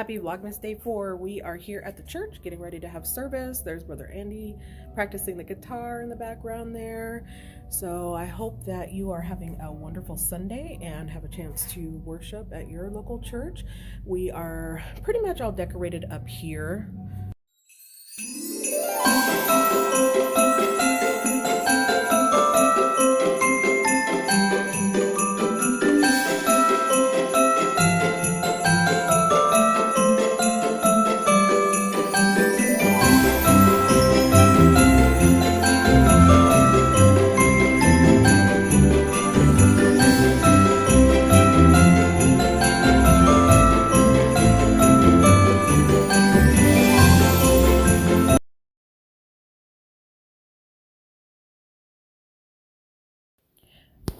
Happy Vlogmas Day 4. We are here at the church getting ready to have service. There's Brother Andy practicing the guitar in the background there. So I hope that you are having a wonderful Sunday and have a chance to worship at your local church. We are pretty much all decorated up here.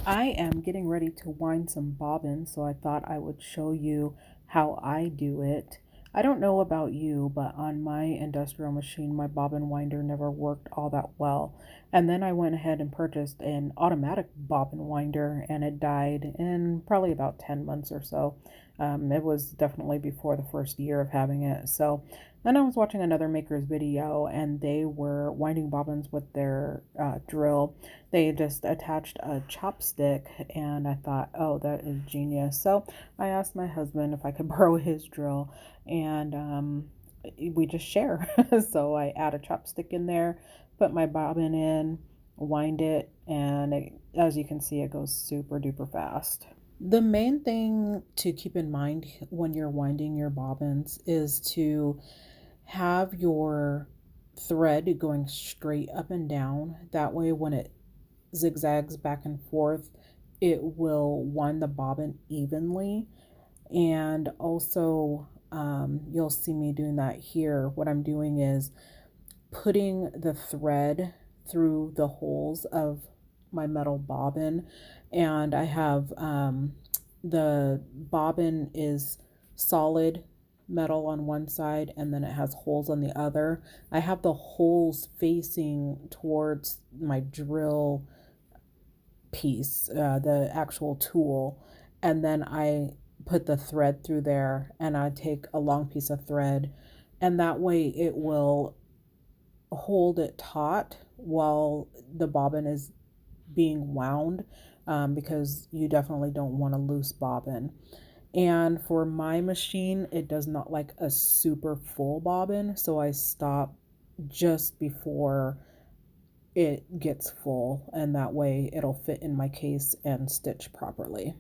I am getting ready to wind some bobbins, so I thought I would show you how I do it. I don't know about you, but on my industrial machine, my bobbin winder never worked all that well. And then I went ahead and purchased an automatic bobbin winder, and it died in probably about 10 months or so. It was definitely before the first year of having it. So then I was watching another maker's video, and they were winding bobbins with their drill. They just attached a chopstick, and I thought, oh, that is genius. So I asked my husband if I could borrow his drill, and we just share. So I add a chopstick in there, put my bobbin in, wind it, and as you can see, it goes super duper fast. The main thing to keep in mind when you're winding your bobbins is to have your thread going straight up and down. That way when it zigzags back and forth, it will wind the bobbin evenly. And also you'll see me doing that here. What I'm doing is putting the thread through the holes of my metal bobbin, and I have the bobbin is solid metal on one side and then it has holes on the other. I have the holes facing towards my drill piece, the actual tool, and then I put the thread through there, and I take a long piece of thread, and that way it will hold it taut while the bobbin is being wound, because you definitely don't want a loose bobbin. And for my machine, it does not like a super full bobbin, so I stop just before it gets full, and that way it'll fit in my case and stitch properly.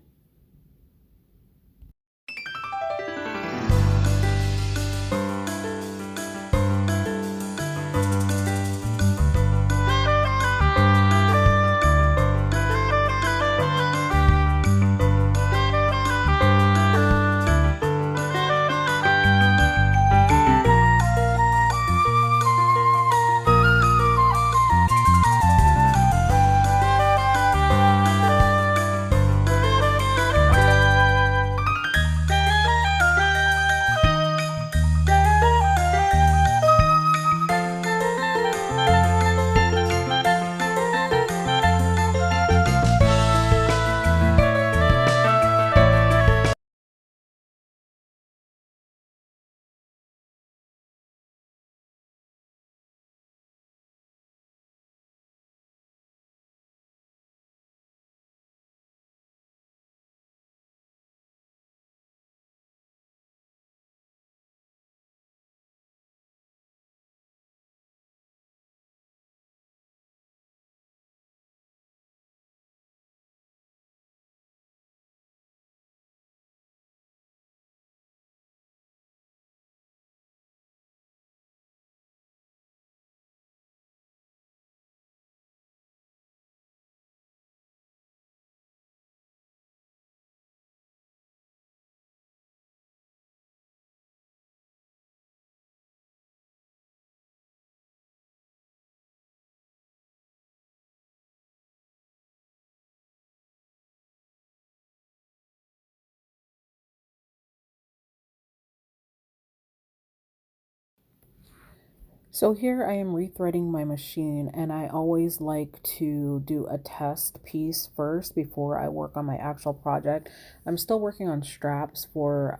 So here I am rethreading my machine, and I always like to do a test piece first before I work on my actual project. I'm still working on straps for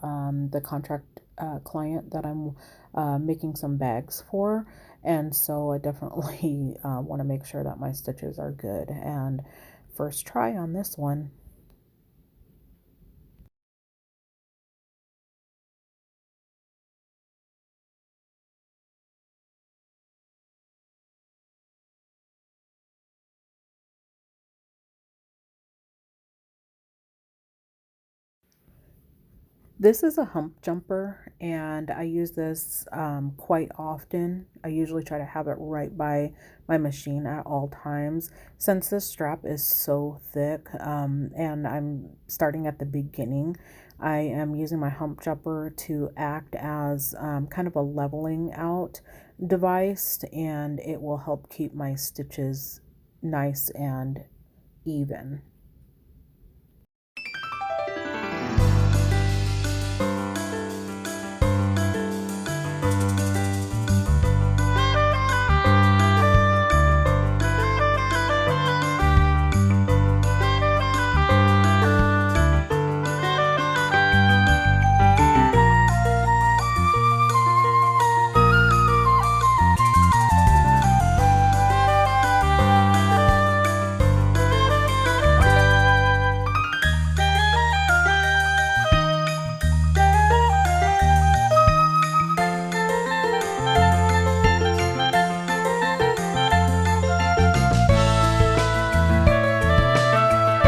the contract client that I'm making some bags for. And so I definitely want to make sure that my stitches are good. And first try on this one. This is a hump jumper, and I use this quite often. I usually try to have it right by my machine at all times. Since this strap is so thick, and I'm starting at the beginning, I am using my hump jumper to act as kind of a leveling out device, and it will help keep my stitches nice and even.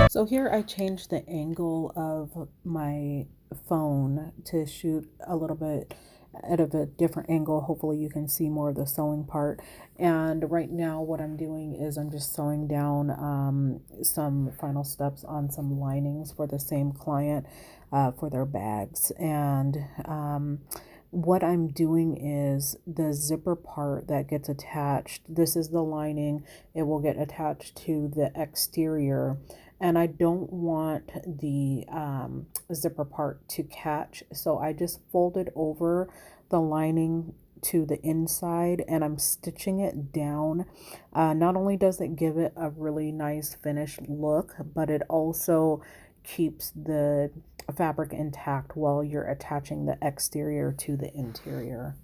So here I changed the angle of my phone to shoot a little bit at a different angle. Hopefully you can see more of the sewing part. And right now what I'm doing is I'm just sewing down some final steps on some linings for the same client for their bags. And what I'm doing is the zipper part that gets attached, this is the lining, it will get attached to the exterior, and I don't want the zipper part to catch, so I just folded over the lining to the inside and I'm stitching it down. Not only does it give it a really nice finished look, but it also keeps the fabric intact while you're attaching the exterior to the interior.